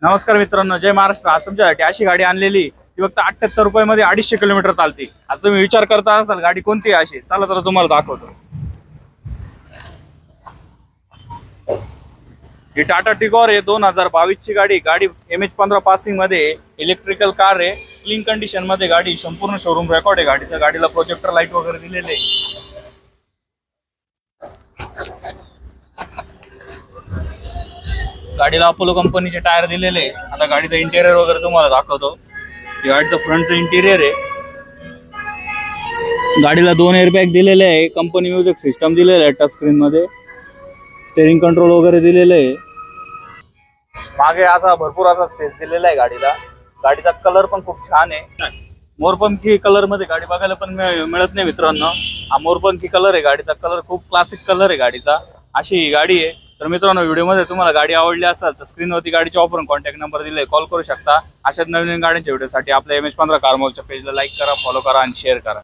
नमस्कार मित्रांनो, जय महाराष्ट्र। आज तुमच्यासाठी अशी गाडी आणलेली ती फक्त 78 रुपयामध्ये 250 किलोमीटर चालते। आता तुम्ही विचार करता असाल गाडी कोणती आहे अशी, चला तर तुम्हाला दाखवतो। ही टाटा टिगोर आहे, 2022 ची गाडी। गाडी MH15 पासिंग मध्ये इलेक्ट्रिकल कार आहे, क्लीन कंडिशन मध्ये गाडी, संपूर्ण शोरूम रेकॉर्ड आहे गाडीचा। गाडीला प्रोजेक्टर लाईट वगैरे दिलेले आहे। गाडीला अपोलो कंपनीचे टायर दिलेले आहे। आता गाडीचं इंटेरियर वगैरे तुम्हाला दाखवतो। गाडीचं फ्रंटचं इंटेरियर आहे। गाडीला 2 एअरबॅग दिलेले आहे, कंपनी म्युझिक सिस्टम दिलेलं आहे, टच स्क्रीन मध्ये स्टीअरिंग कंट्रोल वगैरे दिलेलं आहे। मागे असा भरपूर असा स्पेस दिलेला आहे गाडीला। गाडीचा कलर पण खूप छान आहे, मोरपंखी कलर मध्ये गाडी बघायला पण मिळत नाही मित्रांनो। हा मोरपंखी कलर आहे गाडीचा, कलर खूप क्लासिक कलर आहे गाडीचा। अशी ही गाडी आहे। तर मित्रांनो, व्हिडिओमध्ये तुम्हाला गाडी आवडली असेल तर स्क्रीनवरती गाडीच्या वापरून कॉन्टॅक्ट नंबर दिलाय, कॉल करू शकता। अशाच नवीन गाड्यांच्या व्हिडिओसाठी आपल्या MH15 कार मॉलच्या पेजला लाईक करा, फॉलो करा आणि शेअर करा।